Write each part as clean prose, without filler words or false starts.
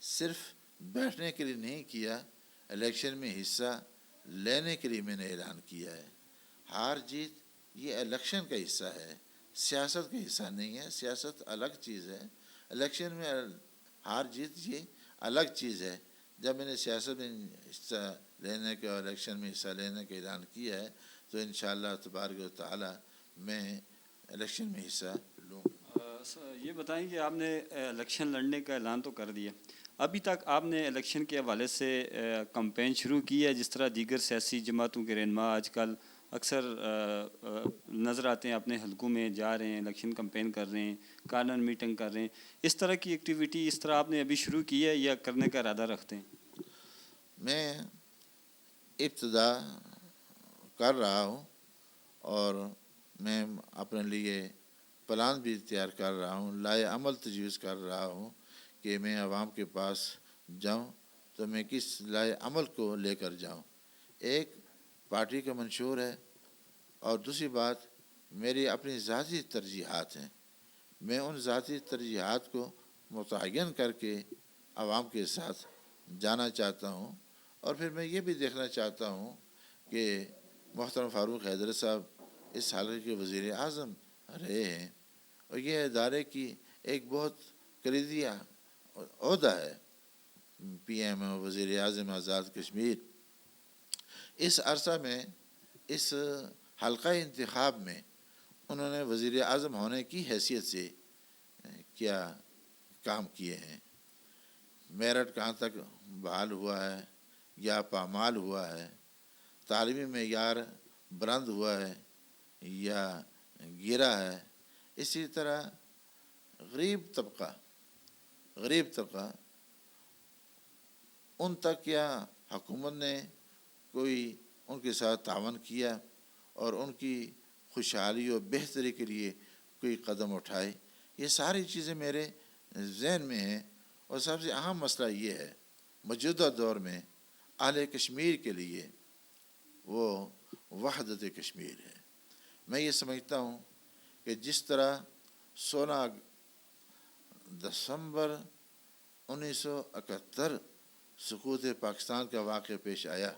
صرف بیٹھنے کے لیے نہیں کیا، الیکشن میں حصہ لینے کے لیے میں نے اعلان کیا ہے۔ ہار جیت یہ الیکشن کا حصہ ہے، سیاست کا حصہ نہیں ہے۔ سیاست الگ چیز ہے، الیکشن میں ہار جیت یہ الگ چیز ہے۔ جب میں نے سیاست میں حصہ لینے کا، الیکشن میں حصہ لینے کا اعلان کیا ہے تو انشاءاللہ تبارک و تعالی میں الیکشن میں حصہ لوں گا۔ یہ بتائیں کہ آپ نے الیکشن لڑنے کا اعلان تو کر دیا، ابھی تک آپ نے الیکشن کے حوالے سے کمپین شروع کی ہے؟ جس طرح دیگر سیاسی جماعتوں کے رہنما آج کل اکثر نظر آتے ہیں، اپنے حلقوں میں جا رہے ہیں، الیکشن کمپین کر رہے ہیں، کارنر میٹنگ کر رہے ہیں، اس طرح کی ایکٹیویٹی اس طرح آپ نے ابھی شروع کی ہے یا کرنے کا ارادہ رکھتے ہیں؟ میں ابتدا کر رہا ہوں اور میں اپنے لیے پلان بھی تیار کر رہا ہوں، لائے عمل تجویز کر رہا ہوں کہ میں عوام کے پاس جاؤں تو میں کس لائے عمل کو لے کر جاؤں۔ ایک پارٹی کا منشور ہے اور دوسری بات میری اپنی ذاتی ترجیحات ہیں۔ میں ان ذاتی ترجیحات کو متعین کر کے عوام کے ساتھ جانا چاہتا ہوں، اور پھر میں یہ بھی دیکھنا چاہتا ہوں کہ محترم فاروق حیدر صاحب اس حلقے کے وزیر اعظم رہے ہیں، اور یہ ادارے کی ایک بہت کلیدی عہدہ ہے، پی ایم وزیر اعظم آزاد کشمیر۔ اس عرصہ میں اس حلقہ انتخاب میں انہوں نے وزیر اعظم ہونے کی حیثیت سے کیا کام کیے ہیں، میرٹھ کہاں تک بحال ہوا ہے یا پامال ہوا ہے، تعلیمی معیار بلند ہوا ہے یا گرا ہے، اسی طرح غریب طبقہ ان تک کیا حکومت نے کوئی ان کے ساتھ تعاون کیا اور ان کی خوشحالی و بہتری کے لیے کوئی قدم اٹھائے۔ یہ ساری چیزیں میرے ذہن میں ہیں، اور سب سے اہم مسئلہ یہ ہے موجودہ دور میں اہل کشمیر کے لیے وہ وحدت کشمیر ہے۔ میں یہ سمجھتا ہوں کہ جس طرح 16 دسمبر 1971 سقوط پاکستان کا واقعہ پیش آیا،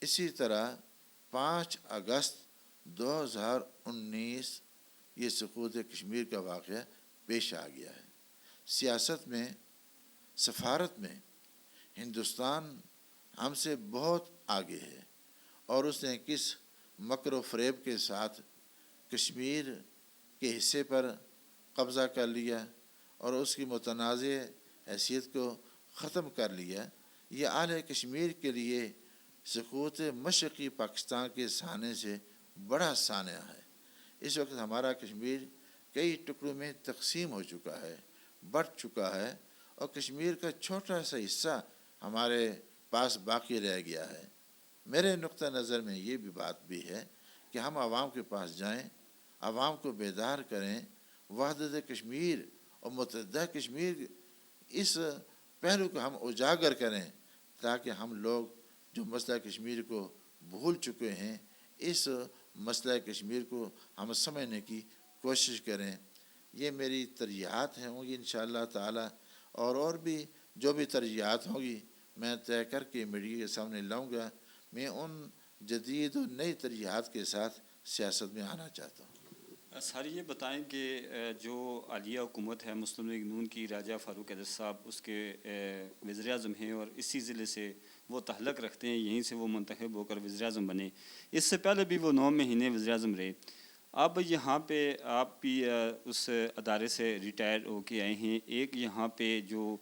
اسی طرح 5 اگست 2019 یہ سقوط کشمیر کا واقعہ پیش آ گیا ہے۔ سیاست میں، سفارت میں ہندوستان ہم سے بہت آگے ہے، اور اس نے کس مکر و فریب کے ساتھ کشمیر کے حصے پر قبضہ کر لیا اور اس کی متنازع حیثیت کو ختم کر لیا۔ یہ اہل کشمیر کے لیے سقوط مشرقی پاکستان کے سانحے سے بڑا سانحہ ہے۔ اس وقت ہمارا کشمیر کئی ٹکڑوں میں تقسیم ہو چکا ہے، بٹ چکا ہے، اور کشمیر کا چھوٹا سا حصہ ہمارے پاس باقی رہ گیا ہے۔ میرے نقطہ نظر میں یہ بھی بات بھی ہے کہ ہم عوام کے پاس جائیں، عوام کو بیدار کریں، وحدت کشمیر اور متحدہ کشمیر اس پہلو کو ہم اجاگر کریں، تاکہ ہم لوگ جو مسئلہ کشمیر کو بھول چکے ہیں، اس مسئلہ کشمیر کو ہم سمجھنے کی کوشش کریں۔ یہ میری ترجیحات ہیں، ہوں گی انشاءاللہ تعالی، اور بھی جو بھی ترجیحات ہوں گی میں طے کر کے میڈیا کے سامنے لاؤں گا۔ میں ان جدید و نئی ترجیحات کے ساتھ سیاست میں آنا چاہتا ہوں۔ سر یہ بتائیں کہ جو عالیہ حکومت ہے مسلم لیگ نون کی، راجہ فاروق حیدر صاحب اس کے وزیر اعظم ہیں، اور اسی ضلع سے وہ تعلق رکھتے ہیں، یہیں سے وہ منتخب ہو کر وزیر اعظم بنے۔ اس سے پہلے بھی وہ 9 مہینے وزیر اعظم رہے۔ اب یہاں پہ آپ بھی اس ادارے سے ریٹائر ہو کے آئے ہیں، ایک یہاں پہ جو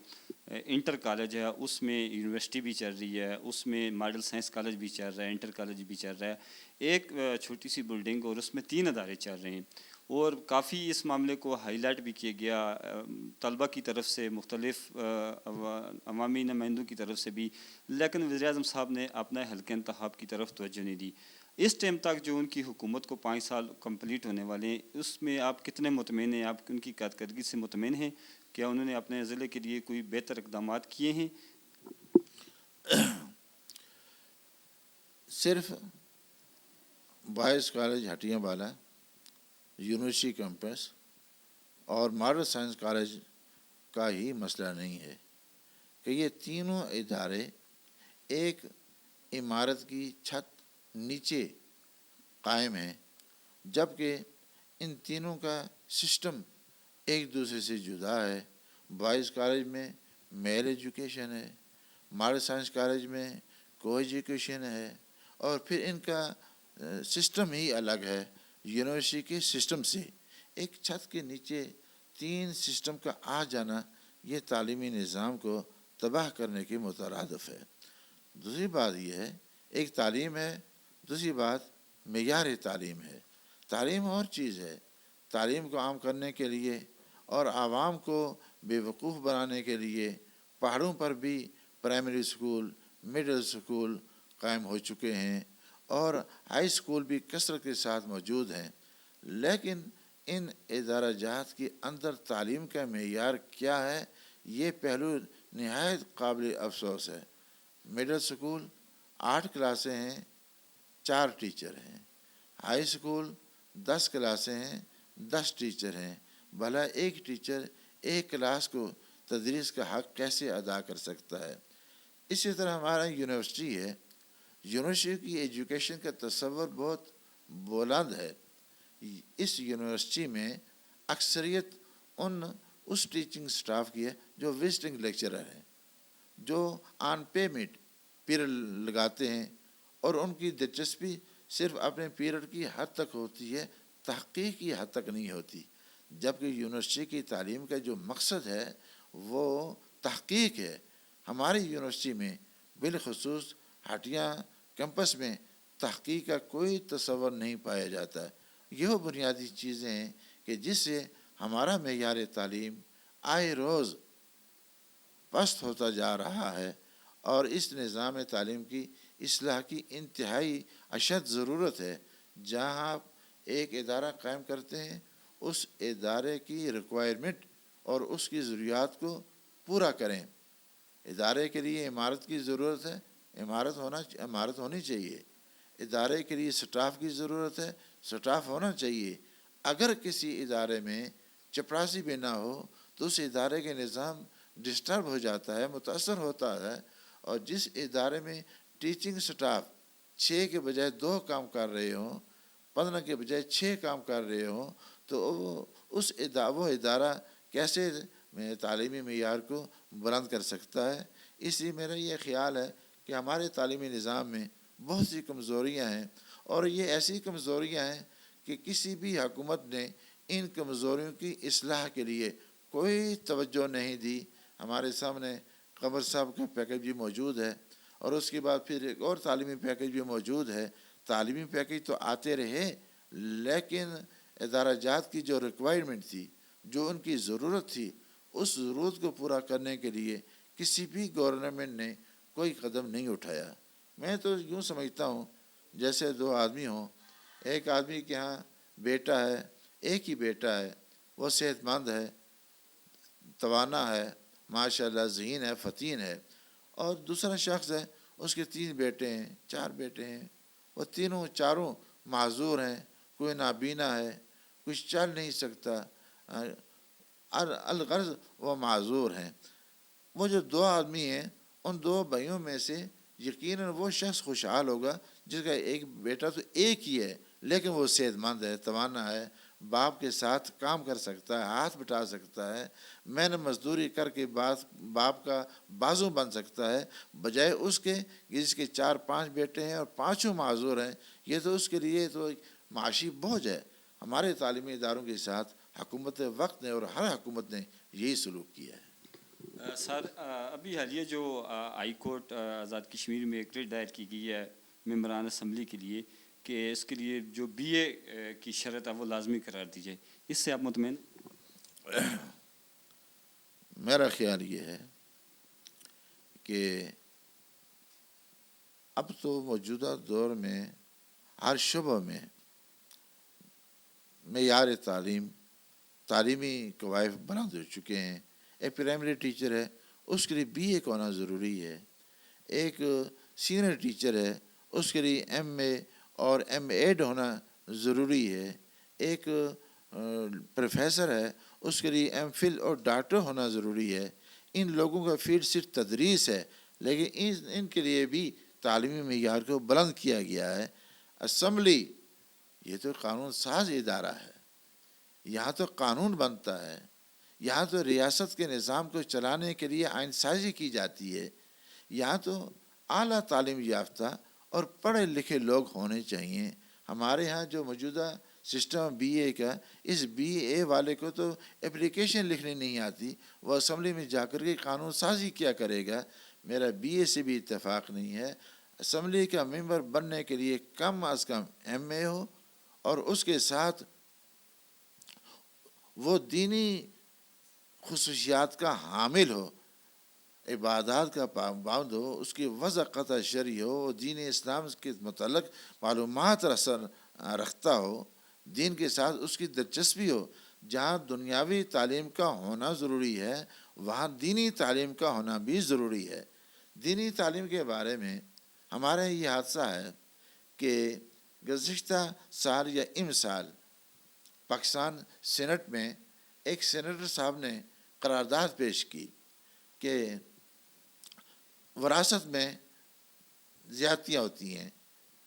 انٹر کالج ہے اس میں یونیورسٹی بھی چل رہی ہے، اس میں ماڈل سائنس کالج بھی چل رہا ہے، انٹر کالج بھی چل رہا ہے، ایک چھوٹی سی بلڈنگ، اور اس میں 3 ادارے چل رہے ہیں، اور کافی اس معاملے کو ہائی لائٹ بھی کیا گیا طلبہ کی طرف سے، مختلف عوامی نمائندوں کی طرف سے بھی، لیکن وزیر اعظم صاحب نے اپنا حلقہ انتخاب کی طرف توجہ نہیں دی۔ اس ٹائم تک جو ان کی حکومت کو 5 سال کمپلیٹ ہونے والے ہیں، اس میں آپ کتنے مطمئن ہیں؟ آپ ان کی کارکردگی سے مطمئن ہیں؟ کیا انہوں نے اپنے ضلع کے لیے کوئی بہتر اقدامات کیے ہیں؟ صرف بوائز کالج ہٹیاں والا، یونیورسٹی کیمپس اور ماڈل سائنس کالج کا ہی مسئلہ نہیں ہے۔ کہ یہ تینوں ادارے ایک عمارت کی چھت نیچے قائم ہیں، جبکہ ان تینوں کا سسٹم ایک دوسرے سے جدا ہے۔ بوائز کالج میں میل ایجوکیشن ہے، ماڈل سائنس کالج میں کو ایجوکیشن ہے، اور پھر ان کا سسٹم ہی الگ ہے یونیورسٹی کے سسٹم سے۔ ایک چھت کے نیچے تین سسٹم کا آ جانا یہ تعلیمی نظام کو تباہ کرنے کے مترادف ہے۔ دوسری بات یہ ہے، ایک تعلیم ہے، دوسری بات معیار تعلیم ہے۔ تعلیم اور چیز ہے، تعلیم کو عام کرنے کے لیے اور عوام کو بے وقوف بنانے کے لیے پہاڑوں پر بھی پرائمری اسکول، مڈل اسکول قائم ہو چکے ہیں، اور ہائی اسکول بھی کثرت کے ساتھ موجود ہیں، لیکن ان ادارہ جات کے اندر تعلیم کا معیار کیا ہے، یہ پہلو نہایت قابل افسوس ہے۔ مڈل اسکول 8 کلاسیں ہیں، 4 ٹیچر ہیں، ہائی اسکول 10 کلاسیں ہیں، 10 ٹیچر ہیں۔ بھلا ایک ٹیچر ایک کلاس کو تدریس کا حق کیسے ادا کر سکتا ہے؟ اسی طرح ہمارا یونیورسٹی ہے، یونیورسٹی کی ایجوکیشن کا تصور بہت بلند ہے۔ اس یونیورسٹی میں اکثریت اس ٹیچنگ سٹاف کی ہے جو وزٹنگ لیکچرر ہیں، جو آن پیمنٹ پیریڈ لگاتے ہیں، اور ان کی دلچسپی صرف اپنے پیریڈ کی حد تک ہوتی ہے، تحقیق کی حد تک نہیں ہوتی، جبکہ یونیورسٹی کی تعلیم کا جو مقصد ہے وہ تحقیق ہے۔ ہماری یونیورسٹی میں بالخصوص ہٹیا کیمپس میں تحقیق کا کوئی تصور نہیں پایا جاتا ہے۔ یہ بنیادی چیزیں ہیں کہ جس سے ہمارا معیار تعلیم آئے روز پست ہوتا جا رہا ہے، اور اس نظام تعلیم کی اصلاح کی انتہائی اشد ضرورت ہے۔ جہاں آپ ایک ادارہ قائم کرتے ہیں، اس ادارے کی ریکوائرمنٹ اور اس کی ضروریات کو پورا کریں۔ ادارے کے لیے عمارت کی ضرورت ہے، عمارت ہونی چاہیے۔ ادارے کے لیے سٹاف کی ضرورت ہے، سٹاف ہونا چاہیے۔ اگر کسی ادارے میں چپراسی بھی نہ ہو تو اس ادارے کے نظام ڈسٹرب ہو جاتا ہے، متاثر ہوتا ہے۔ اور جس ادارے میں ٹیچنگ سٹاف 6 کے بجائے 2 کام کر رہے ہوں، 15 کے بجائے 6 کام کر رہے ہوں، تو وہ ادارہ کیسے تعلیمی معیار کو بلند کر سکتا ہے؟ اس لیے میرا یہ خیال ہے کہ ہمارے تعلیمی نظام میں بہت سی کمزوریاں ہیں، اور یہ ایسی کمزوریاں ہیں کہ کسی بھی حکومت نے ان کمزوریوں کی اصلاح کے لیے کوئی توجہ نہیں دی۔ ہمارے سامنے قمر صاحب کا پیکیج بھی موجود ہے، اور اس کے بعد پھر ایک اور تعلیمی پیکیج بھی موجود ہے۔ تعلیمی پیکیج تو آتے رہے، لیکن ادارہ جات کی جو ریکوائرمنٹ تھی، جو ان کی ضرورت تھی، اس ضرورت کو پورا کرنے کے لیے کسی بھی گورنمنٹ نے کوئی قدم نہیں اٹھایا۔ میں تو یوں سمجھتا ہوں جیسے 2 آدمی ہوں، ایک آدمی کے ہاں بیٹا ہے، ایک ہی بیٹا ہے، وہ صحت مند ہے، توانا ہے، ماشاءاللہ ذہین ہے، فطین ہے، اور دوسرا شخص ہے، اس کے 3 بیٹے ہیں، 4 بیٹے ہیں، وہ چاروں معذور ہیں، کوئی نابینا ہے، کچھ چل نہیں سکتا، الغرض وہ معذور ہیں۔ وہ جو 2 آدمی ہیں، ان 2 بھائیوں میں سے یقیناً وہ شخص خوشحال ہوگا جس کا ایک بیٹا تو ایک ہی ہے، لیکن وہ صحت مند ہے، توانا ہے، باپ کے ساتھ کام کر سکتا ہے، ہاتھ بٹا سکتا ہے، محنت مزدوری کر کے باپ کا بازو بن سکتا ہے، بجائے اس کے جس کے 4-5 بیٹے ہیں اور 5 معذور ہیں۔ یہ تو اس کے لیے تو معاشی بوجھ ہے۔ ہمارے تعلیمی اداروں کے ساتھ حکومت وقت نے اور ہر حکومت نے یہی سلوک کیا ہے۔ سر، ابھی حالیہ جو ہائی کورٹ آزاد کشمیر میں ایک ریٹ دائر کی گئی ہے ممبران اسمبلی کے لیے کہ اس کے لیے جو بی اے کی شرط ہے وہ لازمی قرار دی جائے، اس سے آپ مطمئن؟ میرا خیال یہ ہے کہ اب تو موجودہ دور میں ہر شعبہ میں معیار تعلیمی قواعد بلند ہو چکے ہیں۔ ایک پرائمری ٹیچر ہے، اس کے لیے بی اے کا ہونا ضروری ہے۔ ایک سینئر ٹیچر ہے، اس کے لیے ایم اے اور ایم ایڈ ہونا ضروری ہے۔ ایک پروفیسر ہے، اس کے لیے ایم فل اور ڈاکٹر ہونا ضروری ہے۔ ان لوگوں کا فیلڈ صرف تدریس ہے، لیکن ان کے لیے بھی تعلیمی معیار کو بلند کیا گیا ہے۔ اسمبلی یہ تو قانون ساز ادارہ ہے، یہاں تو قانون بنتا ہے، یہاں تو ریاست کے نظام کو چلانے کے لیے آئین سازی کی جاتی ہے، یہاں تو اعلیٰ تعلیم یافتہ اور پڑھے لکھے لوگ ہونے چاہیے۔ ہمارے ہاں جو موجودہ سسٹم بی اے کا، اس بی اے والے کو تو اپلیکیشن لکھنی نہیں آتی، وہ اسمبلی میں جا کر کے قانون سازی کیا کرے گا۔ میرا بی اے سے بھی اتفاق نہیں ہے۔ اسمبلی کا ممبر بننے کے لیے کم از کم ایم اے ہو اور اس کے ساتھ وہ دینی خصوصیات کا حامل ہو، عبادات کا پابند ہو، اس کی وضع قطع شرعی ہو، دین اسلام کے متعلق معلومات رکھتا ہو، دین کے ساتھ اس کی دلچسپی ہو۔ جہاں دنیاوی تعلیم کا ہونا ضروری ہے، وہاں دینی تعلیم کا ہونا بھی ضروری ہے۔ دینی تعلیم کے بارے میں ہمارے یہ حادثہ ہے کہ گزشتہ سال یا سال پاکستان سینٹ میں ایک سینیٹر صاحب نے قرارداد پیش کی کہ وراثت میں زیادتیاں ہوتی ہیں،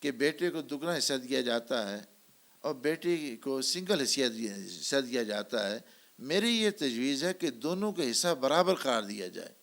کہ بیٹے کو دگنا حصہ دیا جاتا ہے اور بیٹی کو سنگل حصہ دیا جاتا ہے۔ میری یہ تجویز ہے کہ دونوں کا حصہ برابر قرار دیا جائے۔